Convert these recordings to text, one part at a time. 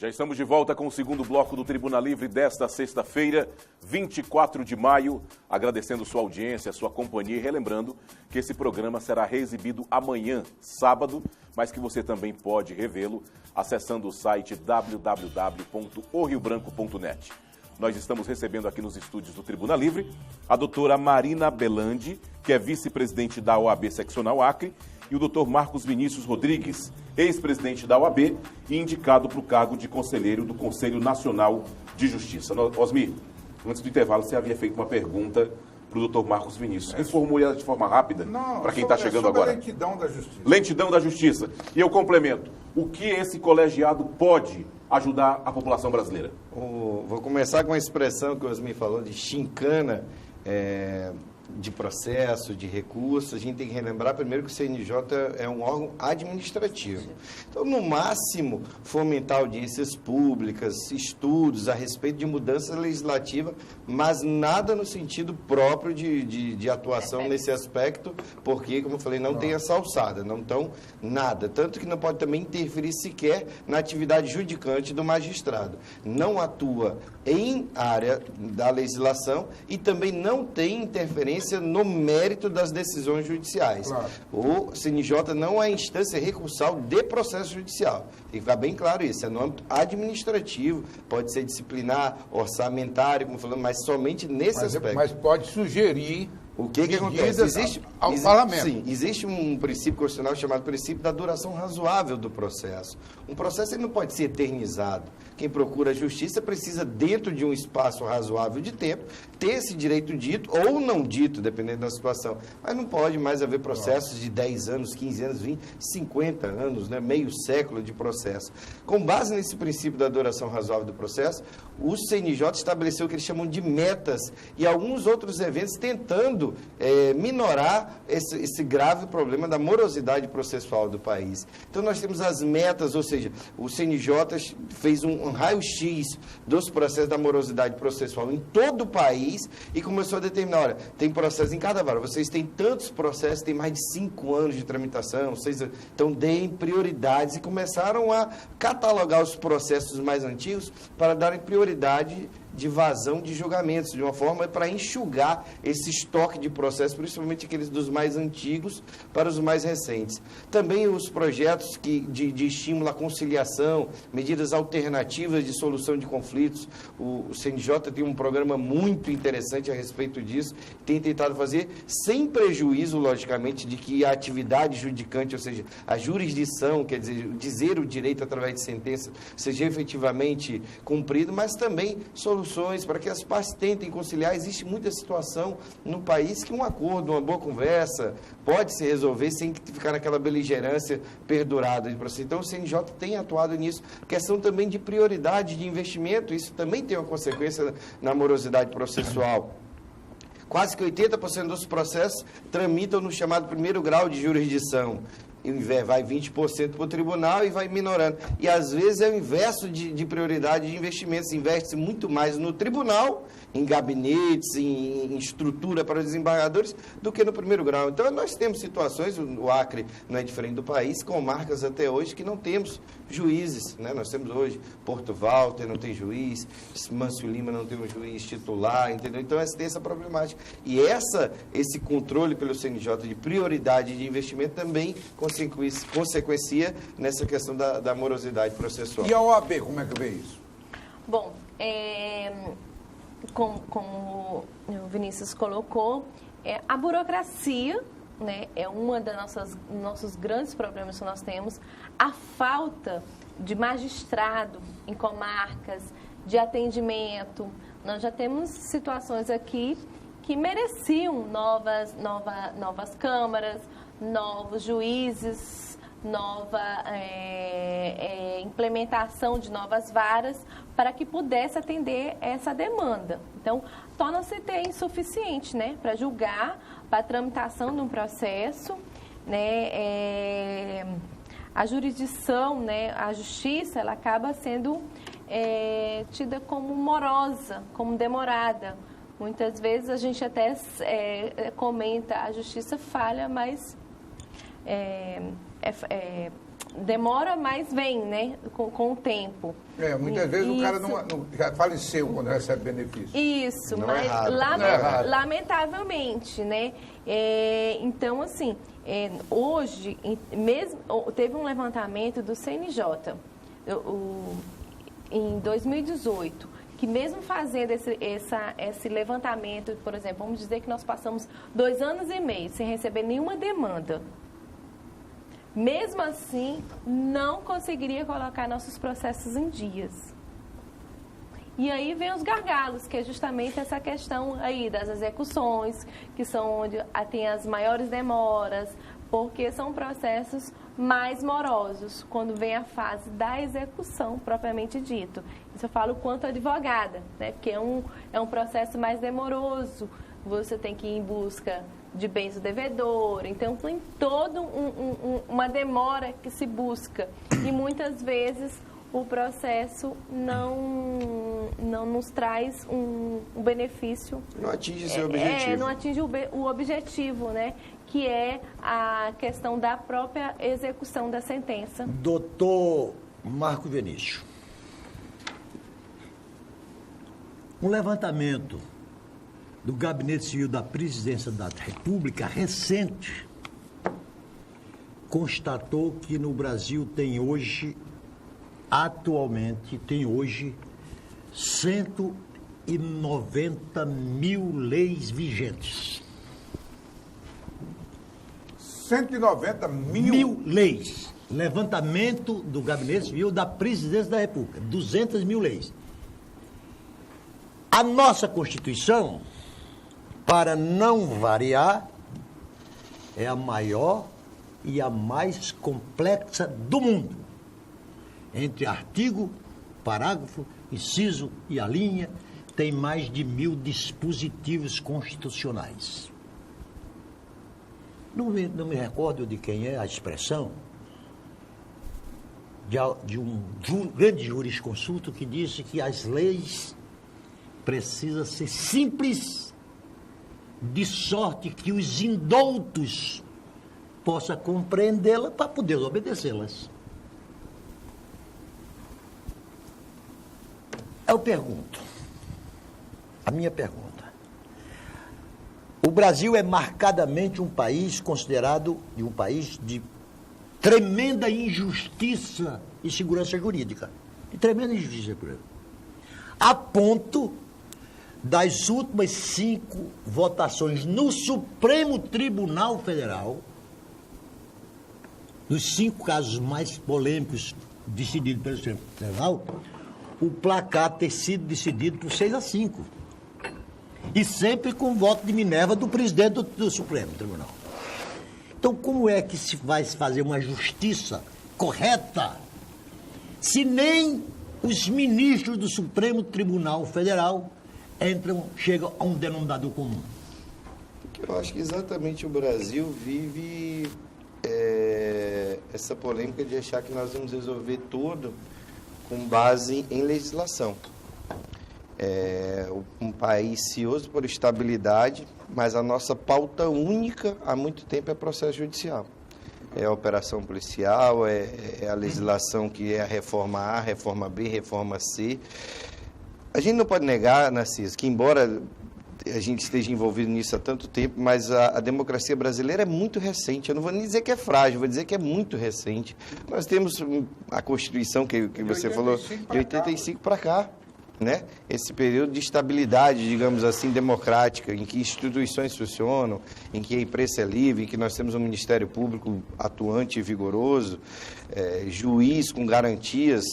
Já estamos de volta com o segundo bloco do Tribuna Livre desta sexta-feira, 24 de maio. Agradecendo sua audiência, sua companhia e relembrando que esse programa será reexibido amanhã, sábado, mas que você também pode revê-lo acessando o site www.oriobranco.net. Nós estamos recebendo aqui nos estúdios do Tribuna Livre a doutora Marina Belandi, que é vice-presidente da OAB Seccional Acre, e o doutor Marcos Vinícius Rodrigues, ex-presidente da OAB e indicado para o cargo de conselheiro do Conselho Nacional de Justiça. Osmir, antes do intervalo, você havia feito uma pergunta para o doutor Marcos Vinícius. Reformule ela de forma rápida para quem está chegando agora. A lentidão da justiça. Lentidão da justiça. E eu complemento. O que esse colegiado pode ajudar a população brasileira? Vou começar com a expressão que o Osmir falou de chincana, de processo, de recurso. A gente tem que relembrar primeiro que o CNJ é um órgão administrativo. Então, no máximo, fomentar audiências públicas, estudos a respeito de mudança legislativa, mas nada no sentido próprio de atuação nesse aspecto, porque, como eu falei, não tem essa alçada, não estão nada. Tanto que não pode também interferir sequer na atividade judicante do magistrado. Não atua em área da legislação e também não tem interferência no mérito das decisões judiciais. Claro. O CNJ não é instância recursal de processo judicial. Tem que ficar bem claro isso. É no âmbito administrativo, pode ser disciplinar, orçamentário, como falando, mas somente nesse aspecto. Mas pode sugerir... O que acontece? Existe um princípio constitucional chamado princípio da duração razoável do processo. Um processo ele não pode ser eternizado. Quem procura a justiça precisa, dentro de um espaço razoável de tempo, ter esse direito dito ou não dito, dependendo da situação. Mas não pode mais haver processos de 10 anos, 15 anos, 20, 50 anos, né? Meio século de processo. Com base nesse princípio da duração razoável do processo, o CNJ estabeleceu o que eles chamam de metas e alguns outros eventos tentando minorar esse grave problema da morosidade processual do país. Então, nós temos as metas, ou seja, o CNJ fez um raio-x dos processos da morosidade processual em todo o país e começou a determinar, olha, tem processo em cada vara, vocês têm tantos processos, tem mais de 5 anos de tramitação, então deem prioridades e começaram a catalogar os processos mais antigos para darem prioridade de vazão de julgamentos, de uma forma para enxugar esse estoque de processos, principalmente aqueles dos mais antigos para os mais recentes. Também os projetos de estímulo à conciliação, medidas alternativas de solução de conflitos. O CNJ tem um programa muito interessante a respeito disso, tem tentado fazer sem prejuízo, logicamente, de que a atividade judicante, ou seja, a jurisdição, quer dizer o direito através de sentença, seja efetivamente cumprido, mas também soluções para que as partes tentem conciliar. Existe muita situação no país que um acordo, uma boa conversa, pode se resolver sem ficar naquela beligerância perdurada de processo. Então, o CNJ tem atuado nisso. Questão também de prioridade de investimento, isso também tem uma consequência na morosidade processual. Quase que 80% dos processos tramitam no chamado primeiro grau de jurisdição. Vai 20% para o tribunal e vai minorando. E, às vezes, é o inverso de prioridade de investimentos. Investe muito mais no tribunal, em gabinetes, em estrutura para os desembargadores, do que no primeiro grau. Então, nós temos situações, o Acre não é diferente do país, com marcas até hoje que não temos juízes, né? Nós temos hoje Porto Walter, não tem juiz, Mâncio Lima não tem um juiz titular, entendeu? Então, tem essa problemática. E esse controle pelo CNJ de prioridade de investimento também consequencia nessa questão da morosidade processual. E a OAB, como é que vê isso? Bom, como o Vinícius colocou, a burocracia, né, é uma das nossos grandes problemas que nós temos. A falta de magistrado em comarcas, de atendimento. Nós já temos situações aqui que mereciam novas câmaras, novos juízes, implementação de novas varas para que pudesse atender essa demanda. Então, torna-se até insuficiente, né, para julgar, para a tramitação de um processo, né, a jurisdição, né, a justiça, ela acaba sendo tida como morosa, como demorada. Muitas vezes a gente até comenta, a justiça falha, mas demora, mas vem, né? Com o tempo. Muitas vezes o cara já faleceu quando recebe benefício. Isso, não mas é errado, lamentavelmente, né? Então, assim, hoje, mesmo, teve um levantamento do CNJ em 2018, que mesmo fazendo esse levantamento, por exemplo, vamos dizer que nós passamos 2 anos e meio sem receber nenhuma demanda. Mesmo assim, não conseguiria colocar nossos processos em dias. E aí vem os gargalos, que é justamente essa questão aí das execuções, que são onde tem as maiores demoras, porque são processos mais morosos, quando vem a fase da execução, propriamente dito. Isso eu falo quanto advogada, né? Porque é um processo mais demoroso, você tem que ir em busca de bens do devedor, então tem toda uma demora que se busca, e muitas vezes o processo não nos traz um benefício. Não atinge seu objetivo. Não atinge o objetivo, né? Que é a questão da própria execução da sentença. Doutor Marcos Vinícius, um levantamento do Gabinete Civil da Presidência da República recente constatou que no Brasil atualmente 190 mil leis vigentes. 190 mil leis. Levantamento do Gabinete Civil da Presidência da República. 200 mil leis. A nossa Constituição, para não variar, é a maior e a mais complexa do mundo. Entre artigo, parágrafo, inciso e a linha, tem mais de 1000 dispositivos constitucionais. Não me recordo de quem é a expressão de um grande jurisconsulto que disse que as leis precisam ser simples, de sorte que os indoutos possam compreendê-las para poder obedecê-las. Eu pergunto, a minha pergunta, o Brasil é marcadamente um país considerado um país de tremenda injustiça e segurança jurídica. De tremenda injustiça jurídica. A ponto das últimas 5 votações no Supremo Tribunal Federal, nos 5 casos mais polêmicos decididos pelo Supremo Federal, o placar ter sido decidido por 6-5. E sempre com voto de Minerva do presidente do Supremo Tribunal. Então, como é que se vai fazer uma justiça correta se nem os ministros do Supremo Tribunal Federal chegam a um denominador comum? Eu acho que exatamente o Brasil vive essa polêmica de achar que nós vamos resolver tudo com base em legislação. Um país cioso por estabilidade, mas a nossa pauta única há muito tempo é processo judicial. É a operação policial, é a legislação que é a reforma A, reforma B, reforma C. A gente não pode negar, Narciso, que embora a gente esteja envolvido nisso há tanto tempo, mas a democracia brasileira é muito recente. Eu não vou nem dizer que é frágil, vou dizer que é muito recente. Nós temos a Constituição, que você falou, de 85 para cá. Né? Esse período de estabilidade, digamos assim, democrática, em que instituições funcionam, em que a imprensa é livre, em que nós temos um Ministério Público atuante e vigoroso, juiz com garantias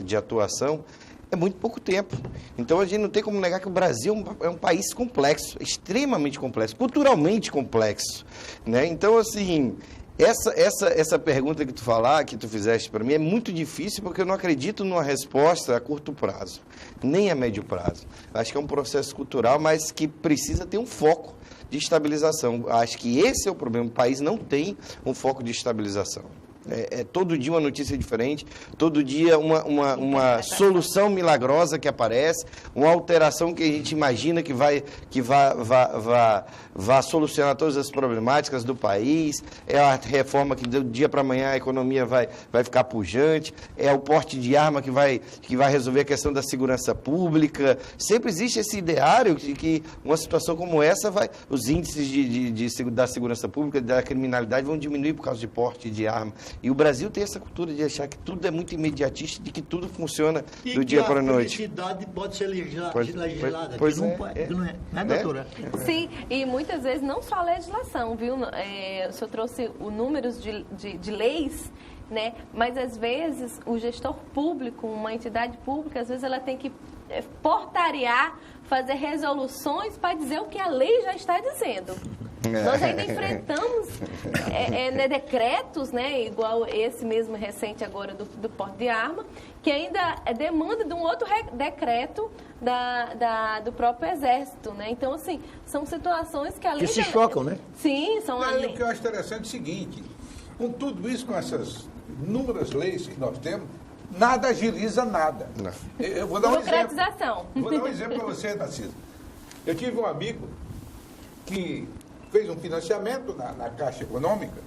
de atuação, é muito pouco tempo. Então, a gente não tem como negar que o Brasil é um país complexo, extremamente complexo, culturalmente complexo. Né? Então, assim, essa pergunta que tu fizeste para mim é muito difícil, porque eu não acredito numa resposta a curto prazo, nem a médio prazo. Acho que é um processo cultural, mas que precisa ter um foco de estabilização. Acho que esse é o problema. O país não tem um foco de estabilização. Todo dia uma notícia diferente, todo dia uma solução milagrosa que aparece, uma alteração que a gente imagina que vai solucionar todas as problemáticas do país, é a reforma que do dia para amanhã a economia vai ficar pujante, é o porte de arma que vai resolver a questão da segurança pública. Sempre existe esse ideário de que uma situação como essa os índices da segurança pública, da criminalidade vão diminuir por causa de porte de arma. E o Brasil tem essa cultura de achar que tudo é muito imediatista, de que tudo funciona do dia para a noite. A felicidade pode ser legislada. Pois não é, doutora? Sim, e muitas vezes não só a legislação, viu? O senhor trouxe os números de leis, né? Mas às vezes o gestor público, uma entidade pública, às vezes ela tem que portariar, fazer resoluções para dizer o que a lei já está dizendo. Nós ainda enfrentamos decretos, né, igual esse mesmo recente agora do porte de arma, que ainda demanda de um outro decreto do próprio Exército, né? Então, assim, são situações que a lei... Que se chocam, né? Sim, são a lei... O que eu acho interessante é o seguinte, com tudo isso, com essas inúmeras leis que nós temos, nada agiliza nada. Não. Eu vou dar um exemplo. Burocratização. Vou dar um exemplo para você, Narciso. Eu tive um amigo que fez um financiamento na Caixa Econômica,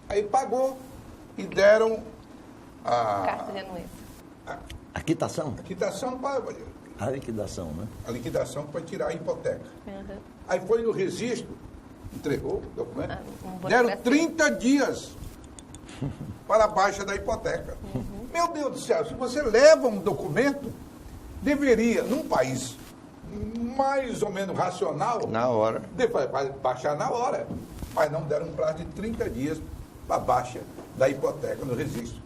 aí pagou e deram Carta de anuência. A quitação? A quitação para... A liquidação, né? A liquidação para tirar a hipoteca. Uhum. Aí foi no registro, entregou o documento, Um deram 30 dias para a baixa da hipoteca. Uhum. Meu Deus do céu, se você leva um documento, deveria, num país mais ou menos racional, Na hora. Vai baixar na hora. Mas não deram um prazo de 30 dias para a baixa da hipoteca no registro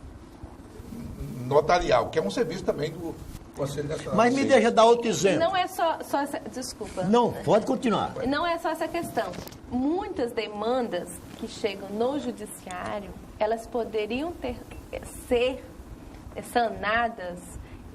notarial, que é um serviço também do Conselho Nacional. Mas me deixa dar outro exemplo. Não é só essa... Desculpa. Não, pode continuar. Não é só essa questão. Muitas demandas que chegam no judiciário, elas poderiam ser sanadas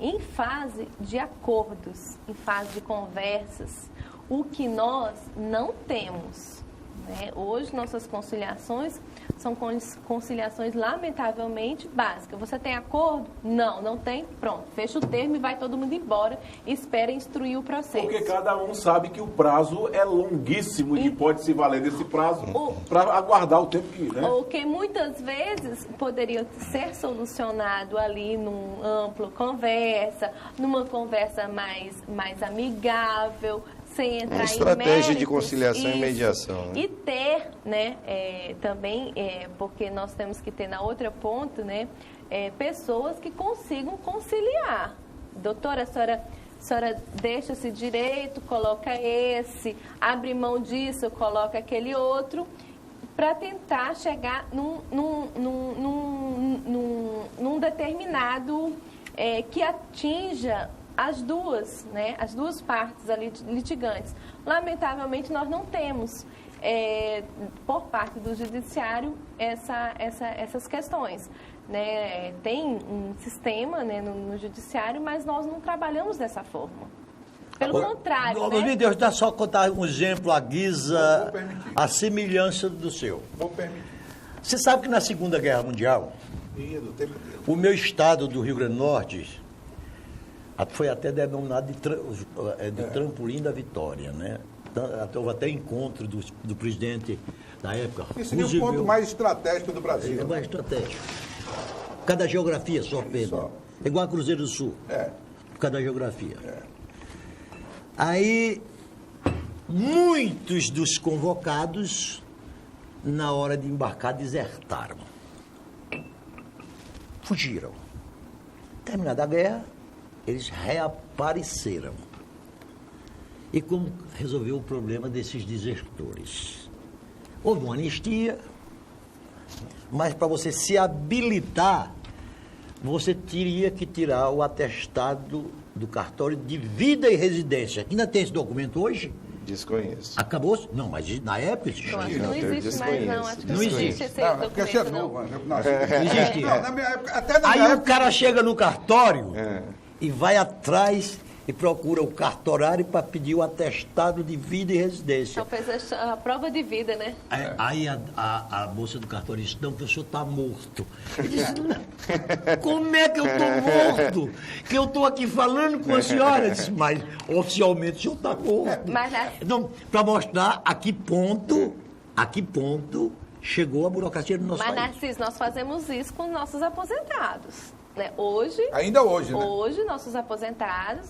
em fase de acordos, em fase de conversas, o que nós não temos, né? Hoje, nossas conciliações são conciliações, lamentavelmente, básicas. Você tem acordo? Não, não tem? Pronto, fecha o termo e vai todo mundo embora e espera instruir o processo. Porque cada um sabe que o prazo é longuíssimo e pode se valer desse prazo para aguardar o tempo que... Né? O que muitas vezes poderia ser solucionado ali num amplo conversa, numa conversa mais amigável, sem entrar Uma estratégia em méritos, de conciliação e mediação. Né? E ter, né, também, porque nós temos que ter na outra ponta, né, pessoas que consigam conciliar. Doutora, a senhora deixa esse direito, coloca esse, abre mão disso, coloca aquele outro, para tentar chegar num determinado que atinja as duas, né, as duas partes ali litigantes. Lamentavelmente, nós não temos, por parte do judiciário, essas questões. Né? Tem um sistema, né, no judiciário, mas nós não trabalhamos dessa forma. Pelo contrário, né? Me Deus, dá só contar um exemplo, a guisa, a semelhança do seu. Vou permitir. Você sabe que na Segunda Guerra Mundial, o meu estado do Rio Grande do Norte foi até denominado de trampolim da vitória, né? Houve até encontro do presidente da época. Esse é o ponto mais estratégico do Brasil. É mais estratégico. Por causa da geografia, só, Pedro. É igual a Cruzeiro do Sul. Por causa da geografia. Aí, muitos dos convocados, na hora de embarcar, desertaram. Fugiram. Terminada a guerra, eles reapareceram. E como resolveu o problema desses desertores? Houve uma anistia, mas para você se habilitar, você teria que tirar o atestado do cartório de vida e residência. Ainda tem esse documento hoje? Desconheço. Acabou? Não, mas na época existia. Não existe mais, não. Acho que Não não existe. existe esse Não, porque você é documento, novo. não. Não existia. Não, na minha época, até na Aí minha o época... cara chega no cartório e vai atrás e procura o cartorário para pedir o atestado de vida e residência. Então fez a prova de vida, né? Aí a moça do cartório disse, não, que o senhor está morto. Eu disse, como é que eu estou morto? Que eu estou aqui falando com a senhora? Eu disse, mas oficialmente o senhor está morto. Então, para mostrar a que ponto chegou a burocracia do nosso país. Mas, Narciso, nós fazemos isso com nossos aposentados. Né? Hoje... Ainda hoje, né? Hoje, nossos aposentados,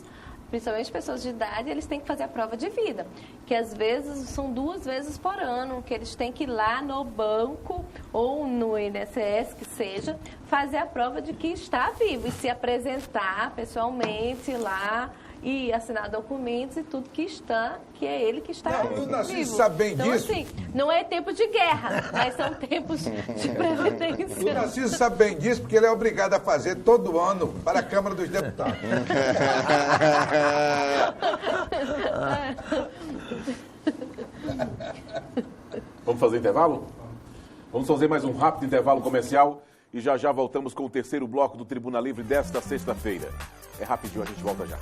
principalmente pessoas de idade, eles têm que fazer a prova de vida. Que às vezes são 2 vezes por ano, que eles têm que ir lá no banco ou no INSS, que seja, fazer a prova de que está vivo e se apresentar pessoalmente lá e assinar documentos e tudo que é ele que está vivo. O Narciso sabe bem então, disso. Assim, não é tempo de guerra, mas são tempos de previdência. O Narciso sabe bem disso porque ele é obrigado a fazer todo ano para a Câmara dos Deputados. Vamos fazer intervalo? Vamos fazer mais um rápido intervalo comercial e já voltamos com o terceiro bloco do Tribuna Livre desta sexta-feira. É rapidinho, a gente volta já.